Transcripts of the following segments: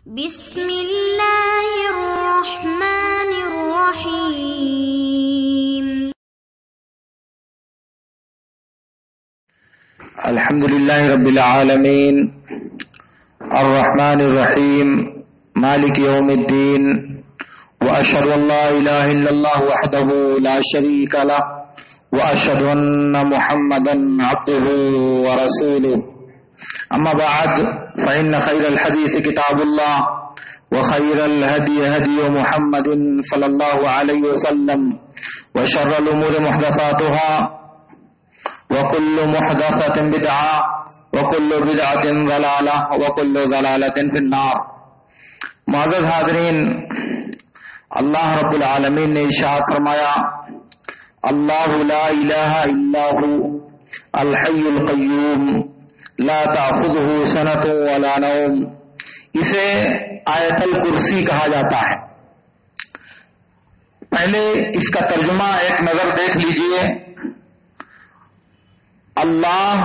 بسم اللہ الرحمن الرحیم. الحمد للہ رب العالمین الرحمن الرحیم مالک یوم الدین واشهد ان لا الہ الا اللہ وحدہ لا شریک لہ واشهد ان محمدا عبدہ ورسولہ. اما بعد فإن خير الحديث كتاب الله وخير الهدي هدي محمد صلى الله عليه وسلم وشر الأمور محدثاتها وكل محدثة بدعة وكل بدعة ضلالة وكل ضلالة في النار. معزز حاضرین، اللہ رب العالمین نے ارشاد فرمایا: اللہ لا الہ الا هو الحی القیوم لا تأخذه سنة ولا نوم. اسے آیت الکرسی کہا جاتا ہے. پہلے اس کا ترجمہ ایک نظر دیکھ لیجئے. اللہ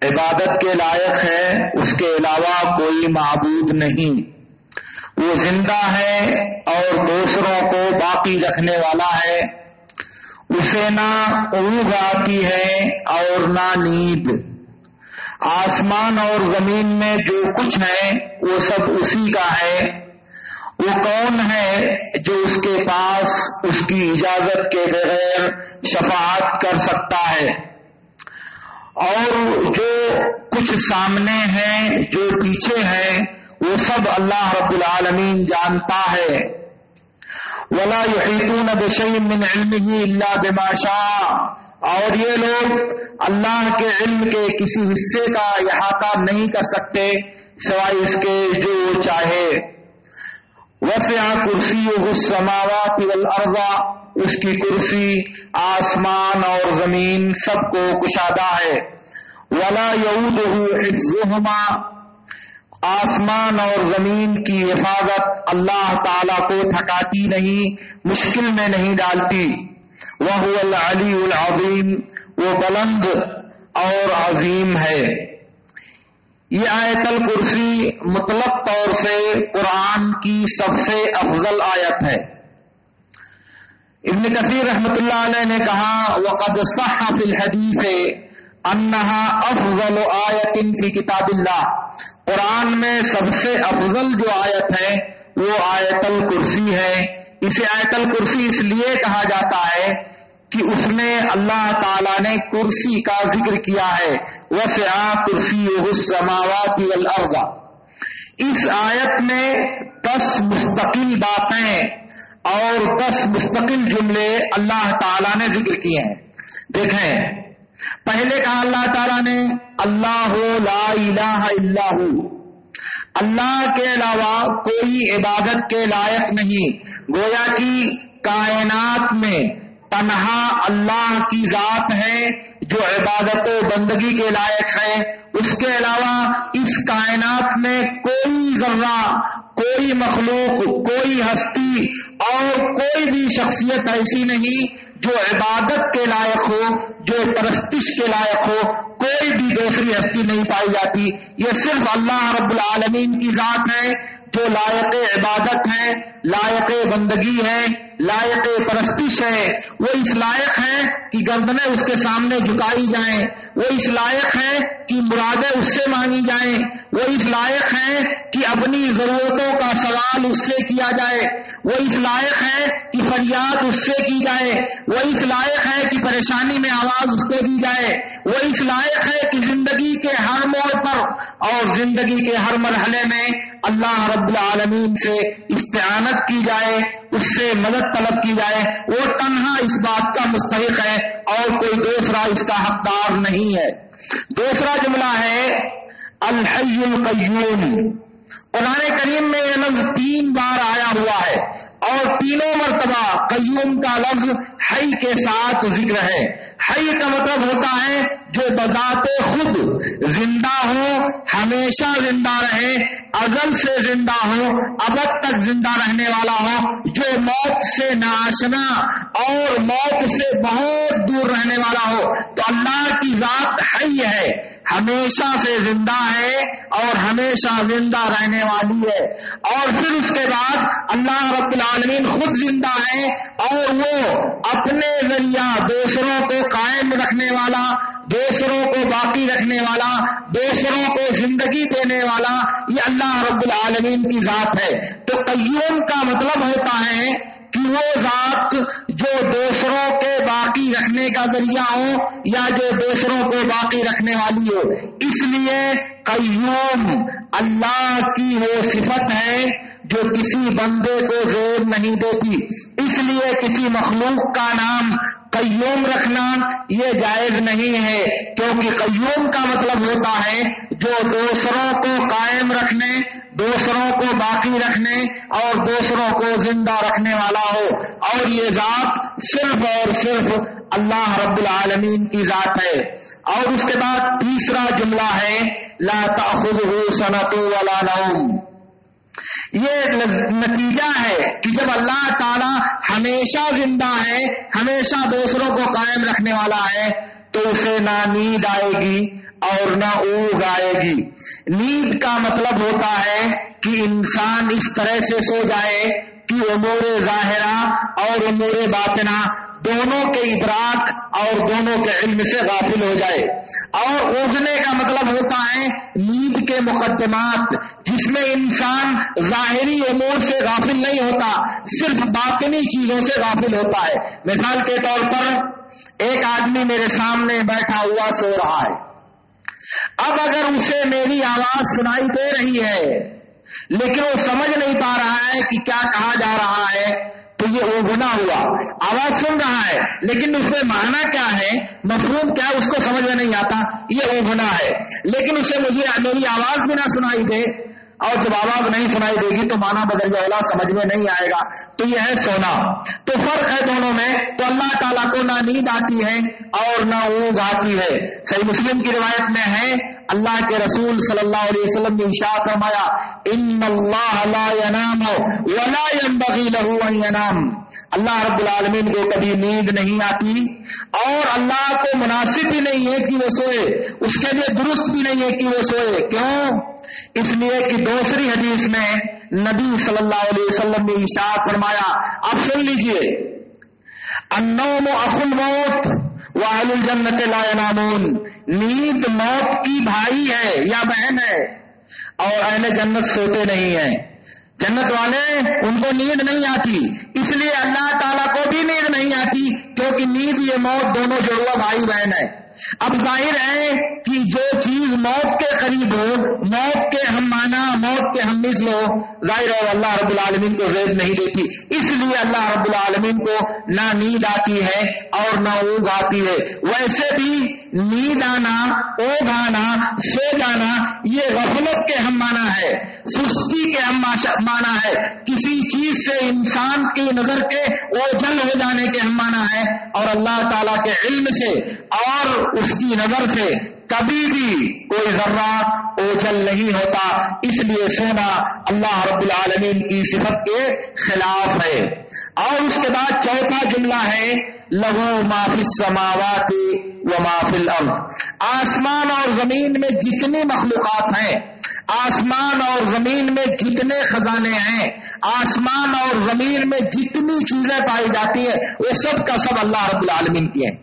عبادت کے لائق ہے، اس کے علاوہ کوئی معبود نہیں. وہ زندہ ہے اور دوسروں کو باقی رکھنے والا ہے. اسے نہ اونگ آتی ہے اور نہ نیند. آسمان اور زمین میں جو کچھ ہے وہ سب اسی کا ہے. وہ کون ہے جو اس کے پاس اس کی اجازت کے بغیر شفاعت کر سکتا ہے؟ اور جو کچھ سامنے ہے، جو پیچھے ہے، وہ سب اللہ رب العالمین جانتا ہے. وَلَا يُحِيطُونَ بِشَيْءٍ مِّنْ عِلْمِهِ إِلَّا بِمَا شَاءَ. اور یہ لوگ اللہ کے علم کے کسی حصے کا احاطہ نہیں کر سکتے سوائے اس کے جو وہ چاہے. وسع کرسیہ السماوات والارض. اس کی کرسی آسمان اور زمین سب کو کشادہ ہے. ولا یؤودہ حفظہما. آسمان اور زمین کی حفاظت اللہ تعالی کو تھکاتی نہیں، مشکل میں نہیں ڈالتی. وَهُوَ الْعَلِيُّ الْعَظِيمُ. وہ بلند اور عظیم ہے. یہ آیت الکرسی مطلق طور سے قرآن کی سب سے افضل آیت ہے. ابن کثیر رحمۃ اللہ علیہ نے کہا: وَقَدْ صَحَّ فِي الْحَدِيثِ أَنَّهَا أَفْضَلُ آیَةٍ فِي کتاب اللہ. قرآن میں سب سے افضل جو آیت ہے وہ آیت الکرسی ہے. اسے آیت الکرسی اس لیے کہا جاتا ہے کہ اس میں اللہ تعالیٰ نے کرسی کا ذکر کیا ہے. وسع کرسیہ السماوات والارض. اس آیت میں 10 مستقل باتیں اور 10 مستقل جملے اللہ تعالیٰ نے ذکر کیے ہیں. دیکھیں، پہلے کہا اللہ تعالیٰ نے اللہ لا الہ الا ہو. اللہ کے علاوہ کوئی عبادت کے لائق نہیں. گویا کہ کائنات میں تنہا اللہ کی ذات ہے جو عبادت و بندگی کے لائق ہے. اس کے علاوہ اس کائنات میں کوئی ذرہ، کوئی مخلوق، کوئی ہستی اور کوئی بھی شخصیت ایسی نہیں جو عبادت کے لائق ہو، جو پرستش کے لائق ہو. کوئی بھی دوسری ہستی نہیں پائی جاتی. یہ صرف اللہ رب العالمین کی ذات ہے جو لائق عبادت ہے، لائق بندگی ہے، لائق پرستش ہے. وہ اس لائق ہے کہ گردنیں اس کے سامنے جھکائی جائیں. وہ اس لائق ہے کہ مرادیں اس سے مانگی جائیں. وہ اس لائق ہے کہ اپنی ضرورتوں کا سوال اس سے کیا جائے. وہ اس لائق ہے کہ فریاد اس سے کی جائے. وہ اس لائق ہے کہ پریشانی میں آواز اس کو دی جائے. وہ اس لائق ہے کہ زندگی کے ہر موڑ پر اور زندگی کے ہر مرحلے میں اللہ رب العالمین سے استعانت کی جائے، اس سے مدد طلب کی جائے. وہ تنہا اس بات کا مستحق ہے اور کوئی دوسرا اس کا حقدار نہیں ہے. دوسرا جملہ ہے الحی القیوم. قرآن کریم میں یہ لفظ 3 بار آیا ہوا ہے اور تینوں مرتبہ قیوم کا لفظ حی کے ساتھ ذکر ہے. حی کا مطلب ہوتا ہے جو بذات خود زندہ ہو, ہمیشہ زندہ رہے, ازل سے زندہ ہو, ابد تک زندہ رہنے والا ہو, جو موت سے ناآشنا اور موت سے بہت دور رہنے والا ہو. تو اللہ کی ذات حی ہے, ہمیشہ سے زندہ ہے اور ہمیشہ زندہ رہنے والی ہے. اور پھر اس کے بعد اللہ رب العالمین خود زندہ ہے اور وہ اپنے ذریعہ دوسروں کو قائم رکھنے والا, دوسروں کو باقی رکھنے والا, دوسروں کو زندگی دینے والا, یہ اللہ رب العالمین کی ذات ہے. تو قیوم کا مطلب ہوتا ہے کہ وہ ذات جو دوسروں کے باقی رکھنے کا ذریعہ ہو یا جو دوسروں کو باقی رکھنے والی ہو. اس لیے قیوم اللہ کی وہ صفت ہے جو کسی بندے کو زور نہیں دیتی. اس لیے کسی مخلوق کا نام قیوم رکھنا یہ جائز نہیں ہے, کیونکہ قیوم کا مطلب ہوتا ہے جو دوسروں کو قائم رکھنے, دوسروں کو باقی رکھنے اور دوسروں کو زندہ رکھنے والا ہو. اور یہ ذات صرف اور صرف اللہ رب العالمین کی ذات ہے. اور اس کے بعد تیسرا جملہ ہے لا تأخذہ سنۃ ولا نوم. یہ نتیجہ ہے کہ جب اللہ تعالی ہمیشہ زندہ ہے, ہمیشہ دوسروں کو قائم رکھنے والا ہے, تو اسے نہ نیند آئے گی اور نہ اونگ آئے گی. نیند کا مطلب ہوتا ہے کہ انسان اس طرح سے سو جائے کہ امور ظاہرہ اور امور باطنہ دونوں کے ادراک اور دونوں کے علم سے غافل ہو جائے. اور اونگنے کا مطلب ہوتا ہے نیند کے مقدمات, جس میں انسان ظاہری امور سے غافل نہیں ہوتا, صرف باطنی چیزوں سے غافل ہوتا ہے. مثال کے طور پر ایک آدمی میرے سامنے بیٹھا ہوا سو رہا ہے. اب اگر اسے میری آواز سنائی دے رہی ہے لیکن وہ سمجھ نہیں پا رہا ہے کہ کیا کہا جا رہا ہے, تو یہ اونگنا ہوا. آواز سن رہا ہے لیکن اس میں معنی کیا ہے, مفہوم کیا ہے, اس کو سمجھ میں نہیں آتا, یہ اونگنا ہے. لیکن اسے مجھے میری آواز بھی نہ سنائی دے, اور جب آواز نہیں سنائی دے گی تو معنی بدل جائے گا, سمجھ میں نہیں آئے گا, تو یہ ہے سونا. تو فرق ہے دونوں میں. تو اللہ تعالیٰ کو نہ نیند آتی ہے اور نہ اونگ آتی ہے. صحیح مسلم کی روایت میں ہے اللہ کے رسول صلی اللہ علیہ وسلم نے ارشاد فرمایا ان اللہ لا ینام ولا ينبغي له ان ینام. اللہ رب العالمین کو کبھی نیند نہیں آتی اور اللہ کو مناسب بھی نہیں ہے کہ وہ سوئے, اس کے لیے درست بھی نہیں ہے کہ وہ سوئے. کیوں؟ اس لیے کہ دوسری حدیث میں نبی صلی اللہ علیہ وسلم نے ارشاد فرمایا, آپ سن لیجئے, النوم اخو الموت واہل الجنت لا ینامون. نیند موت کی بھائی ہے یا بہن ہے اور اہل جنت سوتے نہیں ہیں. جنت والے ان کو نیند نہیں آتی, اس لیے اللہ تعالیٰ کو بھی نیند نہیں آتی, کیونکہ نیند یہ موت دونوں جڑواں بھائی بہن ہے. اب ظاہر ہے کہ جو چیز موت کے قریب ہو, موت کے ہم معنی, موت کے ہم مثل ہو, ظاہر ہے اللہ رب العالمین کو زید نہیں دیتی. اس لیے اللہ رب العالمین کو نہ نیند آتی ہے اور نہ اونگ آتی ہے. ویسے بھی نیند آنا, اونگ آنا, سو جانا یہ غفلت کے ہم معنی ہے, سستی کے ہم معنی ہے, کسی چیز سے انسان کی نظر کے اوجھل ہو جانے کے ہم معنی ہے. اور اللہ تعالیٰ کے علم سے اور اس کی نظر سے کبھی بھی کوئی ذرہ اوجھل نہیں ہوتا. اس لیے سونا اللہ رب العالمین کی صفت کے خلاف ہے. اور اس کے بعد چوتھا جملہ ہے لہو ما فی السماوات و ما فی الارض. آسمان اور زمین میں جتنی مخلوقات ہیں, آسمان اور زمین میں جتنے خزانے ہیں, آسمان اور زمین میں جتنی چیزیں پائی جاتی ہیں, وہ سب کا سب اللہ رب العالمین کی ہیں.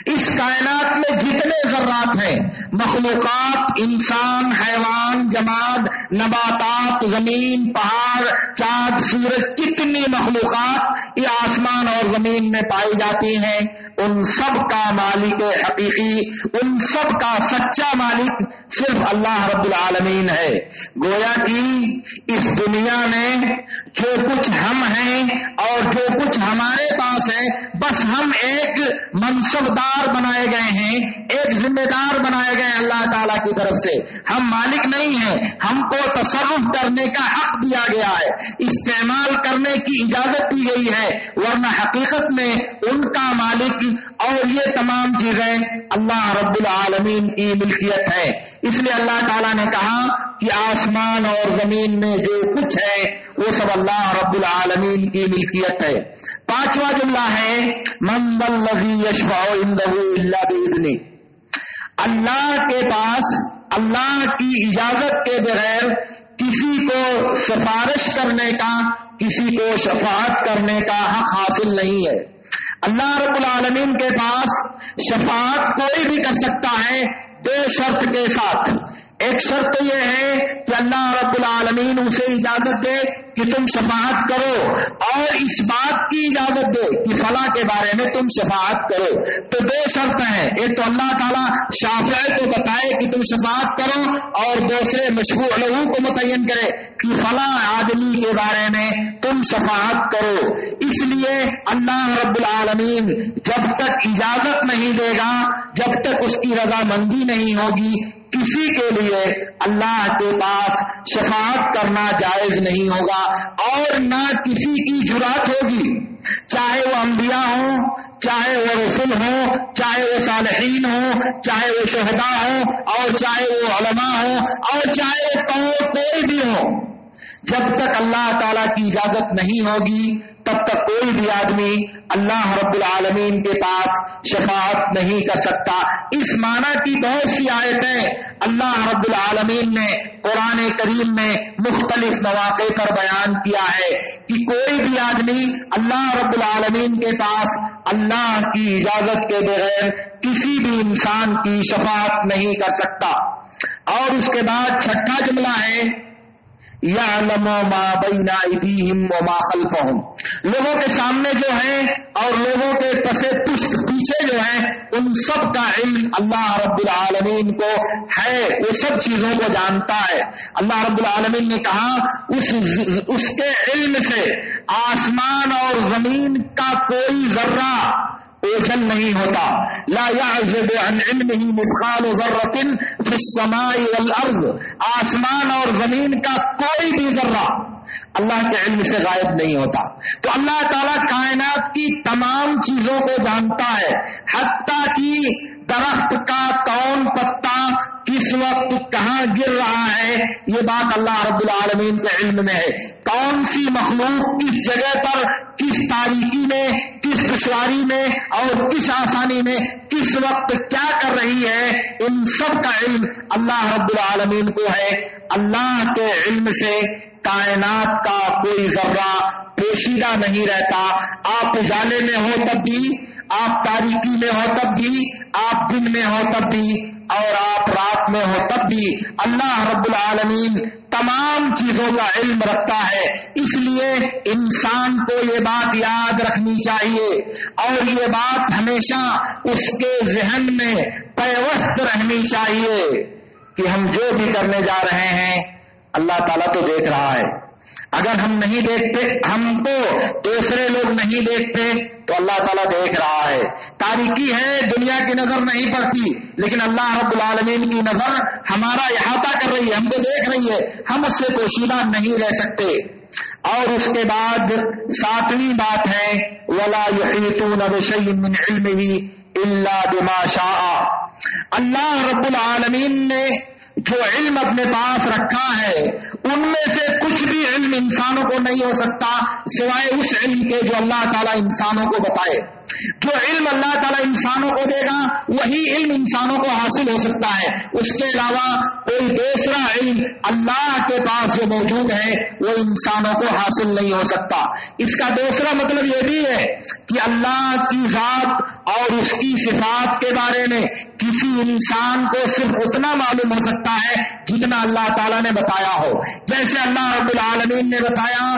اس کائنات میں جتنے ذرات ہیں, مخلوقات, انسان, حیوان, جماد, نباتات, زمین, پہاڑ, چاند, سورج, کتنی مخلوقات یہ آسمان اور زمین میں پائی جاتی ہیں, ان سب کا مالک حقیقی، ان سب کا سچا مالک صرف اللہ رب العالمین ہے۔ گویا کہ اس دنیا میں جو کچھ ہم ہیں اور جو کچھ ہمارے پاس ہے، بس ہم ایک منصبدار بنائے گئے ہیں، ایک ذمہ دار بنائے گئے اللہ تعالیٰ کی طرف سے۔ ہم مالک نہیں ہیں، ہم کو تصرف کرنے کا حق دیا گیا ہے، استعمال کرنے کی اجازت دی گئی ہے، ورنہ حقیقت میں ان کا مالک اور یہ تمام چیزیں اللہ رب العالمین کی ملکیت ہے۔ اس لیے اللہ تعالیٰ نے کہا کہ آسمان اور زمین میں جو کچھ ہے وہ سب اللہ رب العالمین کی ملکیت ہے۔ پانچواں جملہ ہے من ذا الذی یشفع عنده الا باذنہ۔ اللہ کے پاس اللہ کی اجازت کے بغیر کسی کو سفارش کرنے کا، کسی کو شفاعت کرنے کا حق حاصل نہیں ہے۔ اللہ رب العالمین کے پاس شفاعت کوئی بھی کر سکتا ہے دو شرط کے ساتھ۔ ایک شرط یہ ہے کہ اللہ رب العالمین اسے اجازت دے کہ تم شفاعت کرو، اور اس بات کی اجازت دے کہ فلاں کے بارے میں تم شفاعت کرو۔ تو دو شرط ہیں، ایک تو اللہ تعالیٰ شافع کو بتائے کہ تم شفاعت کرو، اور دوسرے مشفوع لہو کو متعین کرے کہ فلاں آدمی کے بارے میں تم شفاعت کرو۔ اس لیے اللہ رب العالمین جب تک اجازت نہیں دے گا، جب تک اس کی رضامندی نہیں ہوگی، کسی کے لیے اللہ کے پاس شفاعت کرنا جائز نہیں ہوگا، اور نہ کسی کی جرات ہوگی، چاہے وہ انبیاء ہوں، چاہے وہ رسول ہوں، چاہے وہ صالحین ہوں، چاہے وہ شہداء ہوں، اور چاہے وہ علماء ہوں، اور چاہے وہ کوئی بھی ہو۔ جب تک اللہ تعالیٰ کی اجازت نہیں ہوگی تب تک کوئی بھی آدمی اللہ رب العالمین کے پاس شفاعت نہیں کر سکتا۔ اس معنی کی بہت سی آیتیں اللہ رب العالمین نے قرآن کریم میں مختلف مواقع پر بیان کیا ہے کہ کوئی بھی آدمی اللہ رب العالمین کے پاس اللہ کی اجازت کے بغیر کسی بھی انسان کی شفاعت نہیں کر سکتا۔ اور اس کے بعد چھٹا جملہ ہے یعلم ما بین ایدیہم وما خلفہم۔ لوگوں کے سامنے جو ہے اور لوگوں کے پسے پیچھے جو ہے، ان سب کا علم اللہ رب العالمین کو ہے، وہ سب چیزوں کو جانتا ہے۔ اللہ رب العالمین نے کہا اس کے علم سے آسمان اور زمین کا کوئی ذرہ اوجھل نہیں ہوتا۔ لا يعزب عن علمه مثقال ذرة في السماء والارض۔ آسمان اور زمین کا کوئی بھی ذرہ اللہ کے علم سے غائب نہیں ہوتا۔ تو اللہ تعالیٰ کائنات کی تمام چیزوں کو جانتا ہے، حتیٰ کہ درخت کا کون پتا کس وقت کہاں گر رہا ہے، یہ بات اللہ رب العالمین کے علم میں ہے۔ کون سی مخلوق کس جگہ پر، کس تاریکی میں، کس دشواری میں اور کس آسانی میں کس وقت کیا کر رہی ہے، ان سب کا علم اللہ رب العالمین کو ہے۔ اللہ کے علم سے کائنات کا کوئی ذرہ پوشیدہ نہیں رہتا۔ آپ اجالے میں ہو تب بھی، آپ تاریکی میں ہو تب بھی، آپ دن میں ہو تب بھی، اور آپ رات میں ہو تب بھی اللہ رب العالمین تمام چیزوں کا علم رکھتا ہے۔ اس لیے انسان کو یہ بات یاد رکھنی چاہیے، اور یہ بات ہمیشہ اس کے ذہن میں پیوست رہنی چاہیے کہ ہم جو بھی کرنے جا رہے ہیں اللہ تعالیٰ تو دیکھ رہا ہے۔ اگر ہم نہیں دیکھتے، ہم کو دوسرے لوگ نہیں دیکھتے، تو اللہ تعالیٰ دیکھ رہا ہے۔ تاریکی ہے، دنیا کی نظر نہیں پڑتی، لیکن اللہ رب العالمین کی نظر ہمارا احاطہ کر رہی ہے، ہم کو دیکھ رہی ہے، ہم اس سے پوشیدہ نہیں رہ سکتے۔ اور اس کے بعد ساتویں بات ہے وَلَا يُحِيطُونَ بِشَيْءٍ مِّنْ عِلْمِهِ إِلَّا بِمَا شَاءَ۔ اللہ رب العالمین نے جو علم اپنے پاس رکھا ہے ان میں سے کچھ بھی علم انسانوں کو نہیں ہو سکتا سوائے اس علم کے جو اللہ تعالیٰ انسانوں کو بتائے۔ جو علم اللہ تعالیٰ انسانوں کو دے گا وہی علم انسانوں کو حاصل ہو سکتا ہے، اس کے علاوہ کوئی دوسرا علم اللہ کے پاس جو موجود ہے وہ انسانوں کو حاصل نہیں ہو سکتا۔ اس کا دوسرا مطلب یہ بھی ہے کہ اللہ کی ذات اور اس کی صفات کے بارے میں کسی انسان کو صرف اتنا معلوم ہو سکتا ہے جتنا اللہ تعالیٰ نے بتایا ہو۔ جیسے اللہ رب العالمین نے بتایا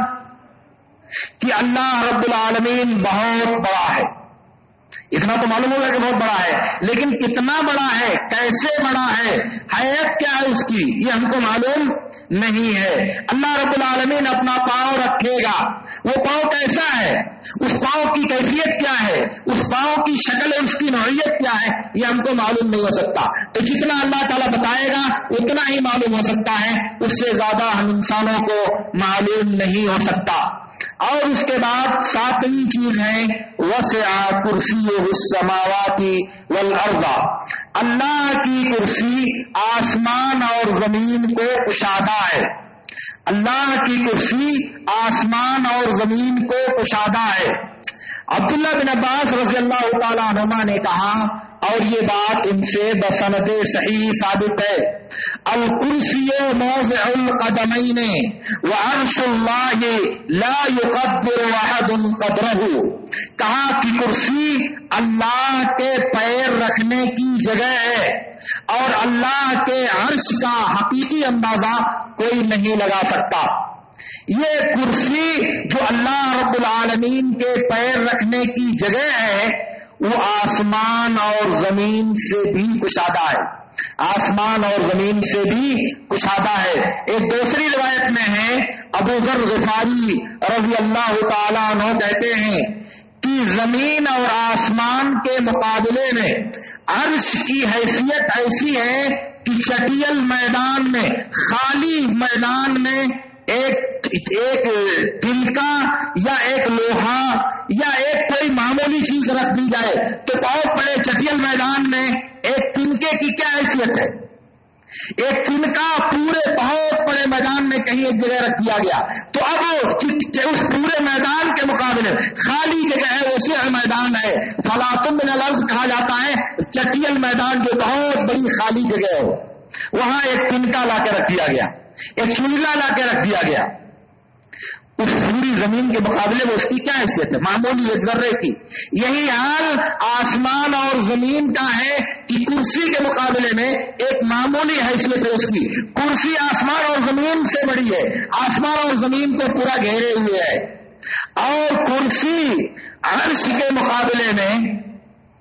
کہ اللہ رب العالمین بہت بڑا ہے، اتنا تو معلوم ہوگا کہ بہت بڑا ہے، لیکن کتنا بڑا ہے، کیسے بڑا ہے، حیت کیا ہے اس کی، یہ ہم کو معلوم نہیں ہے۔ اللہ رب العالمین اپنا پاؤں رکھے گا، وہ پاؤں کیسا ہے، اس پاؤں کی کیفیت کیا ہے، اس پاؤں کی شکل اور اس کی نوعیت کیا ہے، یہ ہم کو معلوم نہیں ہو سکتا۔ تو جتنا اللہ تعالیٰ بتائے گا اتنا ہی معلوم ہو سکتا ہے، اس سے زیادہ ہم انسانوں کو معلوم نہیں ہو سکتا۔ اور اس کے بعد ساتویں چیز ہے وسع کرسیہ السماوات والارض، اللہ کی کرسی آسمان اور زمین کو کشادہ ہے، اللہ کی کرسی آسمان اور زمین کو کشادہ ہے۔ عبداللہ بن عباس رضی اللہ تعالیٰ عنہما نے کہا، اور یہ بات ان سے بسند صحیح ثابت ہے، الکرسی موضع القدمین وعرش اللہ لا يقدر احد قدرہ، کہا کہ کرسی اللہ کے پیر رکھنے کی جگہ ہے اور اللہ کے عرش کا حقیقی اندازہ کوئی نہیں لگا سکتا۔ یہ کرسی جو اللہ رب العالمین کے پیر رکھنے کی جگہ ہے وہ آسمان اور زمین سے بھی کشادہ ہے، آسمان اور زمین سے بھی کشادہ ہے۔ ایک دوسری روایت میں ہے، ابو ذر غفاری رضی اللہ تعالیٰ عنہ کہتے ہیں کہ زمین اور آسمان کے مقابلے میں عرش کی حیثیت ایسی ہے کہ چٹیل میدان میں، خالی میدان میں ایک تنکا یا ایک لوہا یا ایک کوئی معمولی چیز رکھ دی جائے تو بہت بڑے چٹیل میدان میں ایک تنکے کی کیا حیثیت ہے، ایک تنکا پورے بہت بڑے میدان میں کہیں ایک جگہ رکھ دیا گیا تو اب اس پورے میدان کے مقابلے خالی جگہ ہے، وسیع میدان ہے، فلاۃ من الارض کہا جاتا ہے چٹیل میدان جو بہت بڑی خالی جگہ ہو، وہاں ایک تنکا لا کے رکھ دیا گیا، ایک چولہا لا کے رکھ دیا گیا، اس پوری زمین کے مقابلے میں اس کی کیا حیثیت ہے، معمولی ایک ذرے کی۔ یہی حال آسمان اور زمین کا ہے کہ کرسی کے مقابلے میں ایک معمولی حیثیت ہے اس کی، کرسی آسمان اور زمین سے بڑی ہے، آسمان اور زمین کو پورا گھیرے ہوئے ہے، اور کرسی عرش کے مقابلے میں،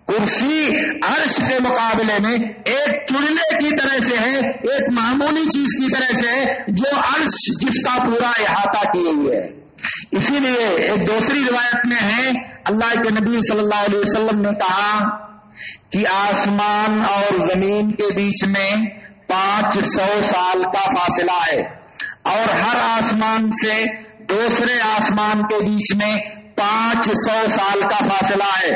کرسی عرش کے مقابلے میں ایک چولہے کی طرح سے ہے، ایک معمولی چیز کی طرح سے ہے جو عرش جس کا پورا احاطہ کیے ہوئے ہے۔ اسی لیے ایک دوسری روایت میں ہے، اللہ کے نبی صلی اللہ علیہ وسلم نے کہا کہ آسمان اور زمین کے بیچ میں 500 سال کا فاصلہ ہے، اور ہر آسمان سے دوسرے آسمان کے بیچ میں 500 سال کا فاصلہ ہے،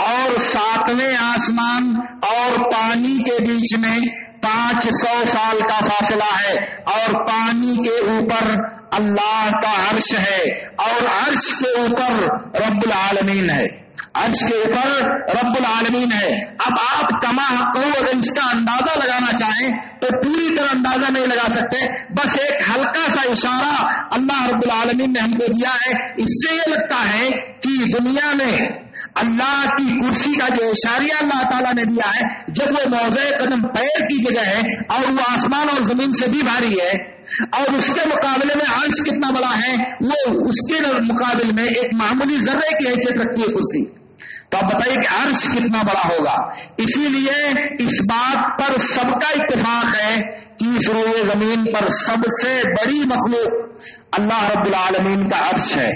اور 7ویں آسمان اور پانی کے بیچ میں 500 سال کا فاصلہ ہے، اور پانی کے اوپر اللہ کا عرش ہے، اور عرش کے اوپر رب العالمین ہے، عرش کے اوپر رب العالمین ہے۔ اب آپ کما حق اگر اس کا اندازہ لگانا چاہیں تو پوری طرح اندازہ نہیں لگا سکتے، بس ایک ہلکا سا اشارہ اللہ رب العالمین نے ہم کو دیا ہے، اس سے یہ لگتا ہے کہ دنیا میں اللہ کی کرسی کا جو اشاریہ اللہ تعالیٰ نے دیا ہے، جب وہ موضع قدم پیر کی جگہ ہے اور وہ آسمان اور زمین سے بھی بھاری ہے، اور اس کے مقابلے میں عرش کتنا بڑا ہے، وہ اس کے مقابل میں ایک معمولی ذرے کی حیثیت رکھتی ہے کرسی، تو آپ بتائیے کہ عرش کتنا بڑا ہوگا۔ اسی لیے اس بات پر سب کا اتفاق ہے کہ اس روئے زمین پر سب سے بڑی مخلوق اللہ رب العالمین کا عرش ہے،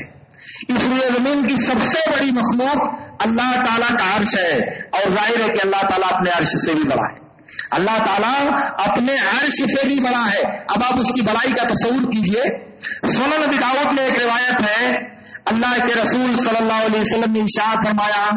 اس روئے زمین کی سب سے بڑی مخلوق اللہ تعالیٰ کا عرش ہے، اور ظاہر ہے کہ اللہ تعالیٰ اپنے عرش سے بھی بڑا ہے، اللہ تعالیٰ اپنے عرش سے بھی بڑا ہے۔ اب آپ اس کی بڑائی کا تصور کیجئے، سنن نبی داؤد میں ایک روایت ہے، اللہ کے رسول صلی اللہ علیہ وسلم نے ارشاد فرمایا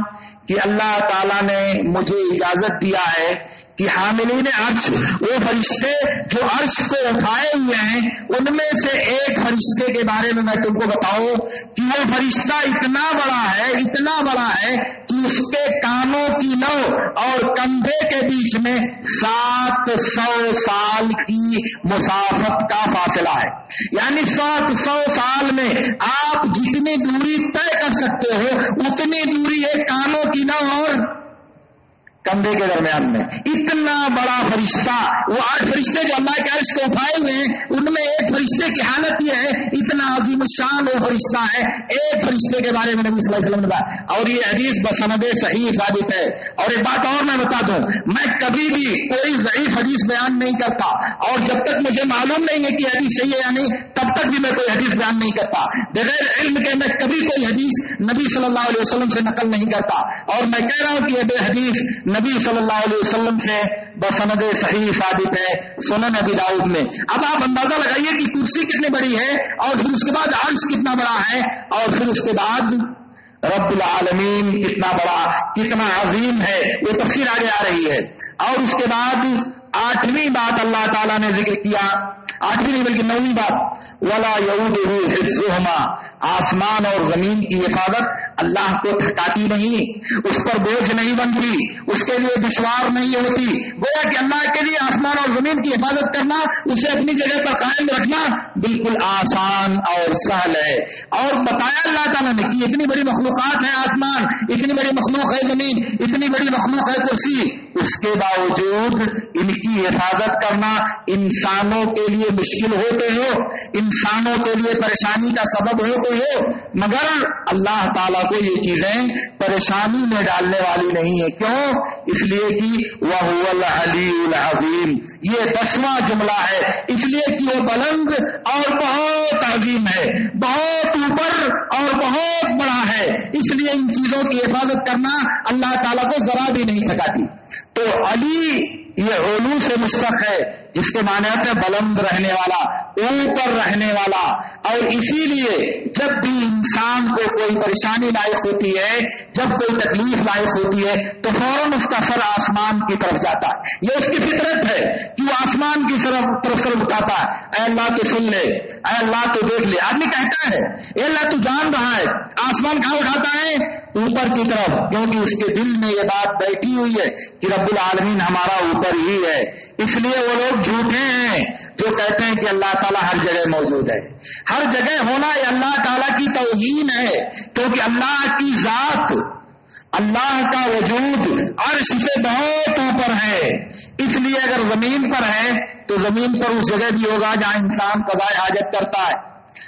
کہ اللہ تعالیٰ نے مجھے اجازت دیا ہے کہ حاملین عرش، وہ فرشتے جو عرش کو اٹھائے ہوئے ہیں، ان میں سے ایک فرشتے کے بارے میں میں تم کو بتاؤں کہ وہ فرشتہ اتنا بڑا ہے کہ اس کے کانوں کی نو اور کندھے کے بیچ میں 700 سال کی مسافت کا فاصلہ ہے، یعنی 700 سال میں آپ جتنی دوری طے کر سکتے ہو اتنی دوری ہے کانوں کی نو اور کندھے کے درمیان میں۔ اتنا بڑا فرشتہ، وہ 8 فرشتے جو اللہ کے عرش کو اٹھائے ہوئے ہیں، ان میں ایک فرشتے کی حالت یہ ہے اتنا عظیم شان وہ فرشتہ ہے. ایک فرشتے کے بارے میں نبی صلی اللہ علیہ وسلم نے بتایا اور یہ حدیث بسند صحیح ثابت ہے. اور ایک بات اور میں بتا دوں, میں کبھی بھی کوئی ضعیف حدیث بیان نہیں کرتا, اور جب تک مجھے معلوم نہیں ہے کہ حدیث صحیح ہے یا نہیں تب تک بھی میں کوئی حدیث بیان نہیں کرتا. بغیر علم کے میں کبھی کوئی حدیث نبی صلی اللہ علیہ وسلم سے نقل نہیں کرتا, اور میں کہہ رہا ہوں کہ یہ حدیث نبی صلی اللہ علیہ وسلم سے بسند صحیح ثابت ہے سنن ابی داؤد میں. اب آپ اندازہ لگائیے کہ کرسی کتنی بڑی ہے, اور پھر اس کے بعد عرش کتنا بڑا ہے, اور پھر اس کے بعد رب العالمین کتنا بڑا, کتنا عظیم ہے. وہ تفسیر آگے آ رہی ہے. اور اس کے بعد 8ویں بات اللہ تعالیٰ نے ذکر کیا, 8ویں نہیں بلکہ 9ویں بات, ولا یعودہ حفظہما, آسمان اور زمین کی حفاظت اللہ کو تھکاتی نہیں, اس پر بوجھ نہیں بنتی, اس کے لیے دشوار نہیں ہوتی. گویا کہ اللہ کے لیے آسمان اور زمین کی حفاظت کرنا, اسے اپنی جگہ پر قائم رکھنا بالکل آسان اور سہل ہے. اور بتایا اللہ تعالیٰ نے کہ اتنی بڑی مخلوقات ہے آسمان, اتنی بڑی مخلوق ہے زمین, اتنی بڑی مخلوق ہے کرسی, اس کے باوجود ان کی حفاظت کرنا انسانوں کے لیے مشکل ہوتے ہو, انسانوں کے لیے پریشانی کا سبب ہوتے ہو, مگر اللہ تعالیٰ کو یہ چیزیں پریشانی میں ڈالنے والی نہیں ہے. کیوں؟ اس لیے کہ وَهُوَ الْعَلِيُّ الْعَظِيمُ, یہ 10واں جملہ ہے, اس لیے کہ وہ بلند اور بہت عظیم ہے, بہت اوپر اور بہت بڑا ہے. اس لیے ان چیزوں کی حفاظت کرنا اللہ تعالیٰ کو ذرا بھی نہیں تھکاتی. تو علی یہ علو سے مشتق ہے, جس کے معنی ہے بلند رہنے والا, اوپر رہنے والا. اور اسی لیے جب بھی انسان کو کوئی پریشانی لاحق ہوتی ہے, جب کوئی تکلیف لاحق ہوتی ہے, تو فوراً اس کا سر آسمان کی طرف جاتا ہے. یہ اس کی فطرت ہے کہ وہ آسمان کی طرف سر اٹھاتا ہے. اے اللہ تو سن لے, اے اللہ تو دیکھ لے. آدمی کہتا ہے اے اللہ تو جان رہا ہے, آسمان کہاں اٹھاتا ہے؟ اوپر کی طرف, کیونکہ اس کے دل میں یہ بات بیٹھی ہوئی ہے کہ رب العالمین ہمارا اوپر ہی ہے. اس لیے وہ لوگ جھوٹے ہیں جو کہتے ہیں کہ اللہ تعالیٰ ہر جگہ موجود ہے. ہر جگہ ہونا یہ اللہ تعالیٰ کی توہین ہے, کیونکہ اللہ کی ذات, اللہ کا وجود عرش سے بہت اوپر ہے. اس لیے اگر زمین پر ہے تو زمین پر اس جگہ بھی ہوگا جہاں انسان قضاء حاجت کرتا ہے,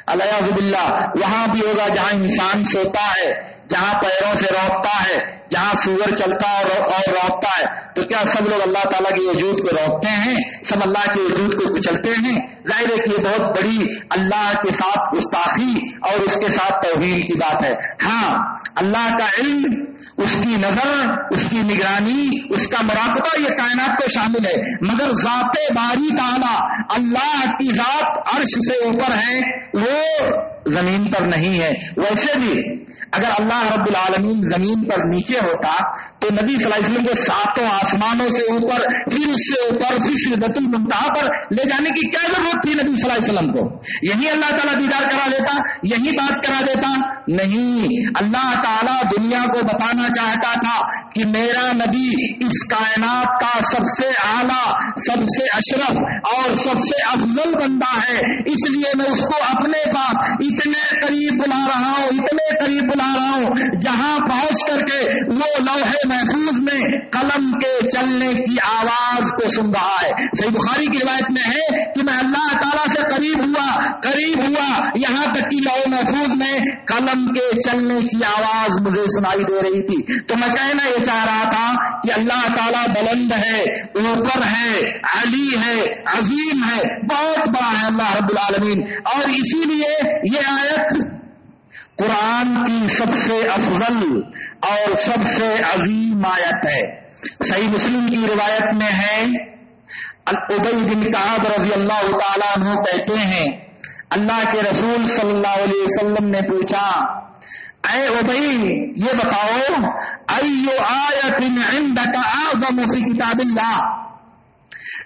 الیاذ باللہ, وہاں بھی ہوگا جہاں انسان سوتا ہے, جہاں پیروں سے روکتا ہے, جہاں سور چلتا اور روکتا ہے. تو کیا سب لوگ اللہ تعالیٰ کے وجود کو روکتے ہیں؟ سب اللہ کے وجود کو کچلتے ہیں؟ ظاہر ہے کہ یہ بہت بڑی اللہ کے ساتھ گستاخی اور اس کے ساتھ توہین کی بات ہے. ہاں, اللہ کا علم, اس کی نظر, اس کی نگرانی, اس کا مراقبہ یہ کائنات کو شامل ہے, مگر ذات باری تعالیٰ, اللہ کی ذات عرش سے اوپر ہے, وہ زمین پر نہیں ہے. ویسے بھی اگر اللہ رب العالمین زمین پر نیچے ہوتا تو نبی صلی اللہ علیہ وسلم کو 7 آسمانوں سے اوپر, پھر اس سے اوپر, پھر سدرۃ المنتہا پر لے جانے کی کیا ضرورت تھی نبی صلی اللہ علیہ وسلم کو؟ یہی اللہ تعالیٰ دیدار کرا دیتا, یہی بات کرا دیتا. نہیں, اللہ تعالیٰ دنیا کو بتانا چاہتا تھا کہ میرا نبی اس کائنات کا سب سے اعلیٰ, سب سے اشرف اور سب سے افضل بندہ ہے. اس لیے میں اس کو اپنے پاس اتنے قریب بلا رہا ہوں, اتنے قریب بلا رہا ہوں, جہاں پہنچ کر کے وہ لوح محفوظ میں قلم کے چلنے کی آواز کو سن رہا ہے. صحیح بخاری کی روایت میں ہے کہ میں اللہ تعالیٰ سے قریب ہوا یہاں تک کہ لوح محفوظ میں قلم کے چلنے کی آواز مجھے سنائی دے رہی تھی. تو میں کہنا یہ چاہ رہا تھا کہ اللہ تعالیٰ بلند ہے, اوپر ہے, علی ہے, عظیم ہے, بہت بڑا ہے اللہ رب العالمین. اور اسی لیے یہ آیت قرآن کی سب سے افضل اور سب سے عظیم آیت ہے. صحیح مسلم کی روایت میں ہے, ابی بن کعب رضی اللہ تعالیٰ عنہ کہتے ہیں اللہ کے رسول صلی اللہ علیہ وسلم نے پوچھا, اے ابی یہ بتاؤ, ایو آیت عندک اعظم فی کتاب اللہ,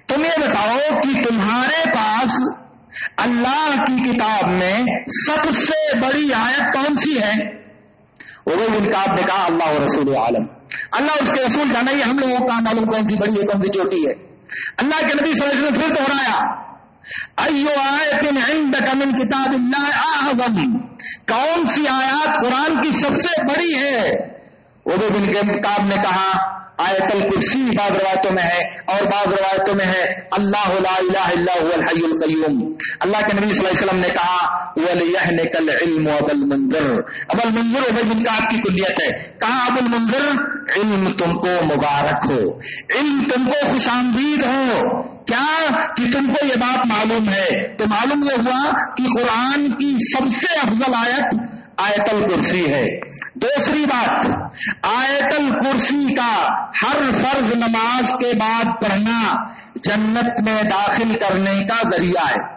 تم یہ بتاؤ کہ تمہارے پاس اللہ کی کتاب میں سب سے بڑی آیت کون سی ہے؟ ابی بن کعب نے کہا اللہ و رسول عالم, اللہ اس کے رسول جانا, یہ ہم لوگوں کا معلوم کون سی بڑی ہے کون سی چھوٹی ہے. اللہ کے نبی صلی اللہ علیہ وسلم پھر دہرایا, ایو آیت عندک من کتاب اللہ اعظم, کون سی آیات قرآن کی سب سے بڑی ہے؟ ابی بن کعب نے کہا آیت الکرسی بعض روایتوں میں ہے اور بعض روایتوں میں ہے اللہ لا الہ الا هو الحی القیوم. اللہ کے نبی صلی اللہ علیہ وسلم نے کہا وَلِيَحْنِكَ الْعِلْمُ ابا المنذر. ابا المنذر عبید بن کعب کی کلیت ہے. کہا ابو المنذر علم تم کو مبارک ہو, علم تم کو خوش آمدید ہو. کیا کہ تم کو یہ بات معلوم ہے. تو معلوم یہ ہوا کہ قرآن کی سب سے افضل آیت الکرسی ہے. دوسری بات, آیت الکرسی کا ہر فرض نماز کے بعد پڑھنا جنت میں داخل کرنے کا ذریعہ ہے.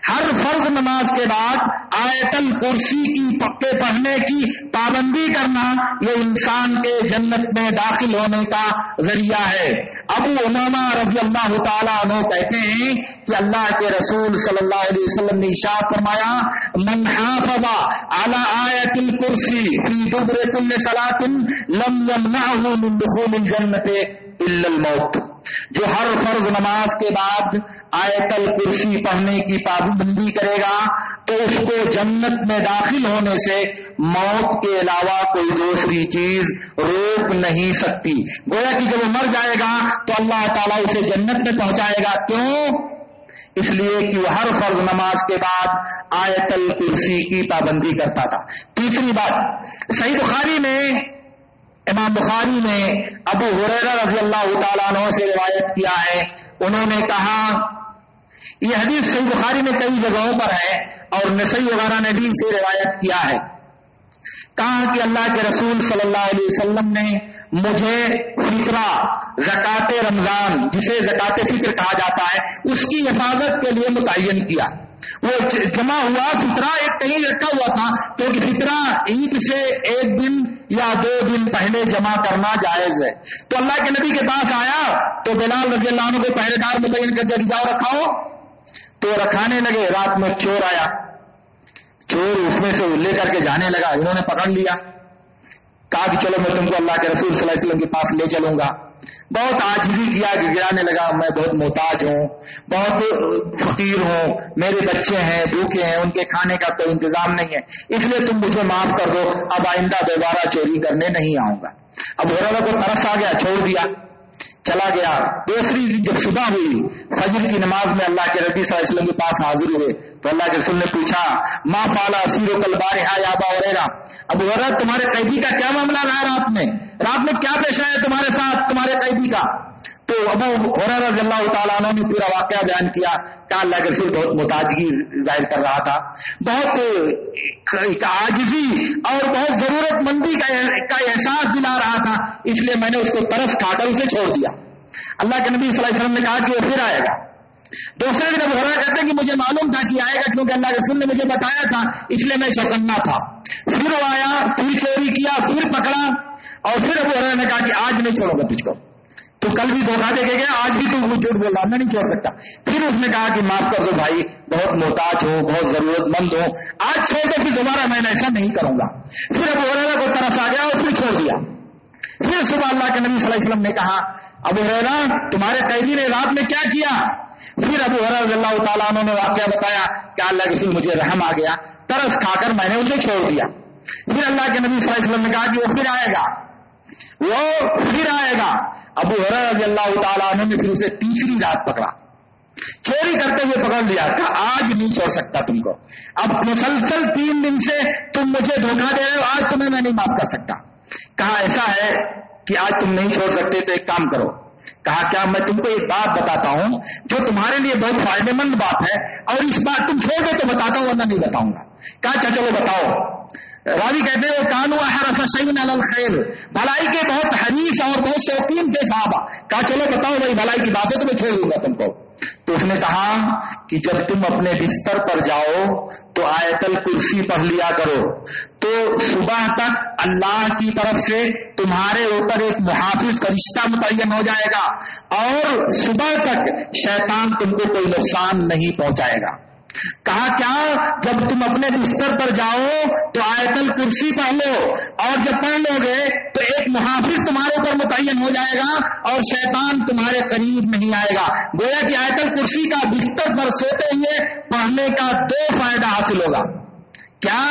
ہر فرض نماز کے بعد آیت الکرسی کے پڑھنے کی پابندی کرنا یہ انسان کے جنت میں داخل ہونے کا ذریعہ ہے. ابو امامہ رضی اللہ تعالیٰ عنہ کہتے ہیں کہ اللہ کے رسول صلی اللہ علیہ وسلم نے ارشاد فرمایا من حافظ علی آیت الکرسی فی دبر کل صلاۃ لم یمنعہ من دخول الجنۃ الا الموت. جو ہر فرض نماز کے بعد آیت الکرسی پڑھنے کی پابندی کرے گا تو اس کو جنت میں داخل ہونے سے موت کے علاوہ کوئی دوسری چیز روک نہیں سکتی. گویا کہ جب وہ مر جائے گا تو اللہ تعالیٰ اسے جنت میں پہنچائے گا. کیوں؟ اس لیے کہ وہ ہر فرض نماز کے بعد آیت الکرسی کی پابندی کرتا تھا. تیسری بات, صحیح بخاری میں امام بخاری نے ابو ہریرہ رضی اللہ تعالیٰ عنہ سے روایت کیا ہے. انہوں نے کہا, یہ حدیث صحیح بخاری میں کئی جگہوں پر ہے اور نسائی وغیرہ نے بھی اسے روایت کیا ہے. کہا کہ اللہ کے رسول صلی اللہ علیہ وسلم نے مجھے فطرہ زکوٰۃ رمضان جسے زکوٰۃ فطر کہا جاتا ہے اس کی حفاظت کے لیے متعین کیا. وہ جمع ہوا فطرہ ایک کہیں رکھا ہوا تھا کیونکہ فطرہ عید سے ایک دن یا 2 دن پہلے جمع کرنا جائز ہے. تو اللہ کے نبی کے پاس آیا تو بلال رضی اللہ عنہ کو پہرے دار متعین کر دیا, جاؤ رکھاؤ. تو رکھانے لگے. رات میں چور آیا, چور اس میں سے لے کر کے جانے لگا. انہوں نے پکڑ لیا, کہا کہ چلو میں تم کو اللہ کے رسول صلی اللہ علیہ وسلم کے پاس لے چلوں گا. بہت عاجزی کیا, گرانے لگا, میں بہت محتاج ہوں, بہت فقیر ہوں, میرے بچے ہیں بھوکے ہیں, ان کے کھانے کا کوئی انتظام نہیں ہے, اس لیے تم مجھے معاف کر دو, اب آئندہ دوبارہ چوری کرنے نہیں آؤں گا. اب ہریرہ کو ترس آ گیا, چھوڑ دیا, چلا گیا. دوسری دن جب صبح ہوئی فجر کی نماز میں اللہ کے نبی صلی اللہ علیہ وسلم کے پاس حاضر ہوئے تو اللہ کے رسول نے پوچھا ما فعل اسیرک البارحہ یا ابا ہریرہ, ابو ہریرہ تمہارے قیدی کا کیا معاملہ رہا رات میں کیا پیش آیا تمہارے ساتھ تمہارے قیدی کا. تو ابو ہریرہ رضی اللہ تعالیٰ عنہ نے پورا واقعہ بیان کیا. کہا اللہ کے رسول بہت محتاجگی ظاہر کر رہا تھا, بہت عاجزی اور بہت ضرورت مندی کا احساس دلا رہا تھا, اس لیے میں نے اس کو ترس کھا کر اسے چھوڑ دیا. اللہ کے نبی صلی اللہ علیہ وسلم نے کہا کہ وہ پھر آئے گا. دوسرے دن ابو ہریرہ کہتے ہیں کہ مجھے معلوم تھا کہ آئے گا کیونکہ اللہ کے رسول نے مجھے بتایا تھا, اس لیے میں چوکنا تھا. پھر وہ آیا, پھر چوری کیا, پھر پکڑا, اور پھر ابو ہریرہ نے کہا کہ آج نہیں چھوڑوں گا تجھ کو, تو کل بھی دھوکہ دے کے گیا, آج بھی تو وہ جھوٹ بول رہا, میں نہیں چھوڑ سکتا. پھر اس نے کہا کہ معاف کر دو بھائی, بہت محتاج ہوں, بہت ضرورت مند ہوں, آج چھوڑ دو, پھر دوبارہ میں ایسا نہیں کروں گا. پھر ابو ہریرہ کو ترس آ گیا اور پھر چھوڑ دیا. پھر صبح اللہ کے نبی صلی اللہ علیہ وسلم نے کہا ابو ہریرہ تمہارے قیدی نے رات میں کیا کیا. پھر ابو ہریرہ رضی اللہ تعالیٰ عنہ نے واقعہ بتایا کہ اللہ کے رسول مجھے رحم آ گیا, ترس کھا کر میں نے اسے چھوڑ دیا. پھر اللہ کے نبی صلی اللہ علیہ وسلم نے کہا کہ وہ پھر آئے گا, وہ پھر آئے گا. ابو ہریرہ رضی اللہ تعالیٰ عنہ نے پھر اسے تیسری رات پکڑا, چوری کرتے ہوئے پکڑ لیا. کہا آج نہیں چھوڑ سکتا تم کو, اب مسلسل 3 دن سے تم مجھے دھوکہ دے رہے ہو, آج تمہیں میں نہیں معاف کر سکتا. کہا ایسا ہے کہ آج تم نہیں چھوڑ سکتے تو ایک کام کرو. کہا کیا, میں تم کو ایک بات بتاتا ہوں جو تمہارے لیے بہت فائدے مند بات ہے, اور اس بات تم چھوڑ دو تو بتاتا ہوں ورنہ نہیں بتاؤں گا. کہا اچھا چلو بتاؤ. راوی کہتے ہیں وہ کانو احرص شیء علی الخیر, بھلائی کے بہت حریص اور بہت شوقین تھے صحابہ. کہا چلو بتاؤ بھائی بھلائی کی بات ہے تو میں چھوڑ دوں گا تم کو. تو اس نے کہا کہ جب تم اپنے بستر پر جاؤ تو آیت الکرسی پڑھ لیا کرو, تو صبح تک اللہ کی طرف سے تمہارے اوپر ایک محافظ فرشتہ متعین ہو جائے گا, اور صبح تک شیطان تم کو کوئی نقصان نہیں پہنچائے گا. کہا کیا, جب تم اپنے بستر پر جاؤ تو آیت الکرسی پڑھ لو, اور جب پڑھ لو گے تو ایک محافظ تمہارے اوپر متعین ہو جائے گا اور شیطان تمہارے قریب نہیں آئے گا. گویا کہ آیت الکرسی کا بستر پر سوتے ہوئے پڑھنے کا 2 فائدہ حاصل ہوگا. کیا؟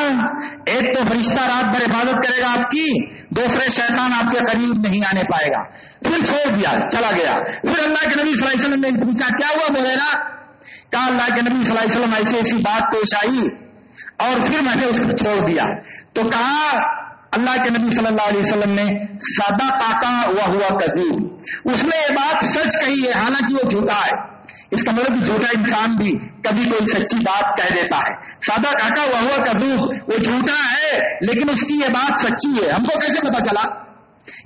ایک تو فرشتہ رات بھر حفاظت کرے گا آپ کی، دوسرے شیطان آپ کے قریب نہیں آنے پائے گا. پھر چھوڑ دیا، چلا گیا. پھر اللہ کے نبی صلی اللہ علیہ وسلم نے پوچھا کیا ہوا بریرہ؟ کہا اللہ کے نبی صلی اللہ علیہ وسلم ایسی ایسی بات پیش آئی اور پھر میں نے اس کو چھوڑ دیا. تو کہا اللہ کے نبی صلی اللہ علیہ وسلم نے صدقک وہو کذوب، اس نے یہ بات سچ کہی ہے حالانکہ وہ جھوٹا ہے. اس کا مطلب جھوٹا انسان بھی کبھی کوئی سچی بات کہہ دیتا ہے. صدقک وہو کذوب، وہ جھوٹا ہے لیکن اس کی یہ بات سچی ہے. ہم کو کیسے پتا چلا؟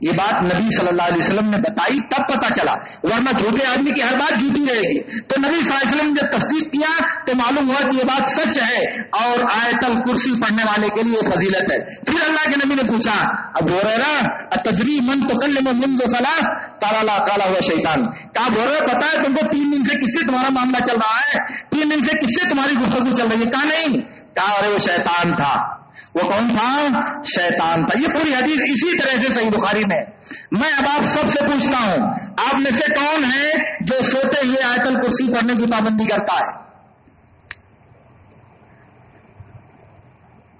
یہ بات نبی صلی اللہ علیہ وسلم نے بتائی تب پتا چلا، ورنہ جھوٹے آدمی کی ہر بات جھوٹی رہے گی. تو نبی صلی اللہ علیہ وسلم نے جب تصدیق کیا تو معلوم ہوا کہ یہ بات سچ ہے اور آیت الکرسی پڑھنے والے کے لیے فضیلت ہے. پھر اللہ کے نبی نے پوچھا ابو ہریرہ اتدری من تکلم منذ ثلاث؟ قال لا، قال هو شیطان. کہا ابو ہریرہ پتا ہے تم کو 3 دن سے کس سے تمہارا معاملہ چل رہا ہے؟ 3 دن سے کس سے تمہاری گفتگو چل رہی ہے؟ کہا نہیں. کہا ارے وہ شیطان تھا. وہ کون تھا؟ شیطان تھا. یہ پوری حدیث اسی طرح سے صحیح بخاری میں. میں اب آپ سب سے پوچھتا ہوں آپ میں سے کون ہے جو سوتے ہوئے آیت الکرسی پڑھنے کی پابندی کرتا ہے؟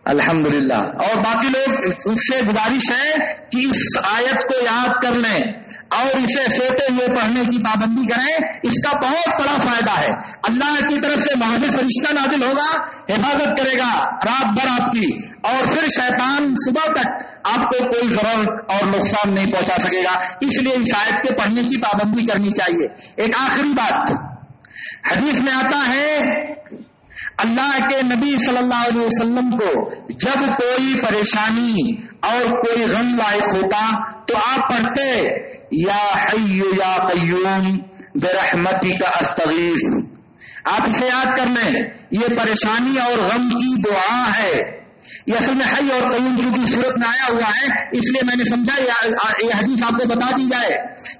الحمدللہ. اور باقی لوگ اس سے گزارش ہے کہ اس آیت کو یاد کر لیں اور اسے سوتے ہوئے پڑھنے کی پابندی کریں. اس کا بہت بڑا فائدہ ہے. اللہ کی طرف سے محافظ فرشتہ نازل ہوگا، حفاظت کرے گا رات بھر آپ کی، اور پھر شیطان صبح تک آپ کو کوئی ضرر اور نقصان نہیں پہنچا سکے گا. اس لیے اس آیت کے پڑھنے کی پابندی کرنی چاہیے. ایک آخری بات، حدیث میں آتا ہے اللہ کے نبی صلی اللہ علیہ وسلم کو جب کوئی پریشانی اور کوئی غم لاحق ہوتا تو آپ پڑھتے یا حی یا قیوم برحمتک استغیث. آپ اسے یاد کر لیں، یہ پریشانی اور غم کی دعا ہے. یہ اصل میں حی اور قیوم چونکہ صورت میں آیا ہوا ہے اس لیے میں نے سمجھا یہ حدیث آپ کو بتا دی جائے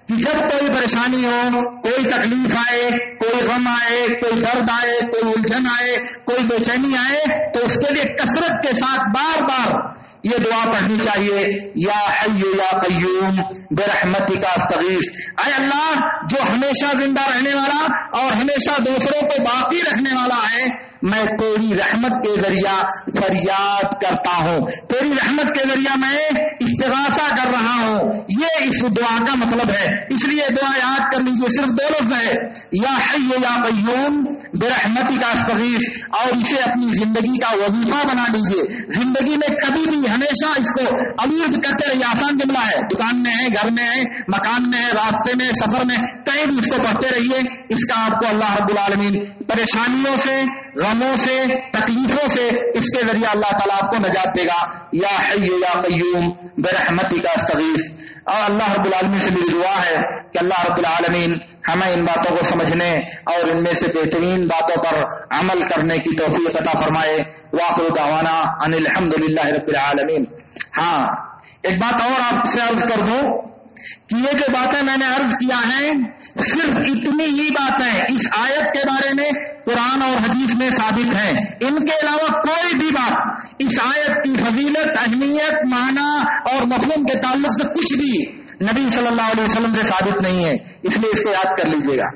کہ جب کوئی پریشانی ہو، کوئی تکلیف آئے، کوئی غم آئے، کوئی درد آئے، کوئی الجھن آئے، کوئی بے چینی آئے تو اس کے لیے کثرت کے ساتھ بار بار یہ دعا پڑھنی چاہیے یا حی یا قیوم برحمتک استغیث. اے اللہ جو ہمیشہ زندہ رہنے والا اور ہمیشہ دوسروں کو باقی رکھنے والا ہے، میں تیری رحمت کے ذریعہ فریاد کرتا ہوں، تیری رحمت کے ذریعہ میں استغاثہ کر رہا ہوں. یہ اس دعا کا مطلب ہے. اس لیے دعا یاد کر لیجیے، صرف 2 لفظ ہے یا حی یا قیوم برحمتک استغیث، اور اسے اپنی زندگی کا وظیفہ بنا لیجیے. زندگی میں کبھی بھی ہمیشہ اس کو عوید کرتے رہیے. آسان جملہ ہے، دکان میں ہے، گھر میں ہے، مکان میں ہے، راستے میں، سفر میں، کہیں بھی اس کو پڑھتے رہیے. اس کا آپ کو اللہ رب العالمین پریشانیوں سے، غموں سے، تکلیفوں سے اس کے ذریعہ اللہ تعالیٰ آپ کو نجات دے گا. یا حی یا قیوم برحمتک استغیث. اور اللہ رب العالمین سے میری دعا ہے کہ اللہ رب العالمین ہمیں ان باتوں کو سمجھنے اور ان میں سے بہترین باتوں پر عمل کرنے کی توفیق عطا فرمائے. وآخر دعوانا ان الحمدللہ رب العالمین. ہاں ایک بات اور آپ سے عرض کر دوں کہ یہ جو باتیں میں نے عرض کیا ہے صرف اتنی ہی باتیں اس آیت کے بارے میں قرآن اور حدیث میں ثابت ہیں. ان کے علاوہ کوئی بھی بات اس آیت کی فضیلت، اہمیت، معنی اور مفہوم کے تعلق سے کچھ بھی نبی صلی اللہ علیہ وسلم سے ثابت نہیں ہے. اس لیے اس کو یاد کر لیجیے گا.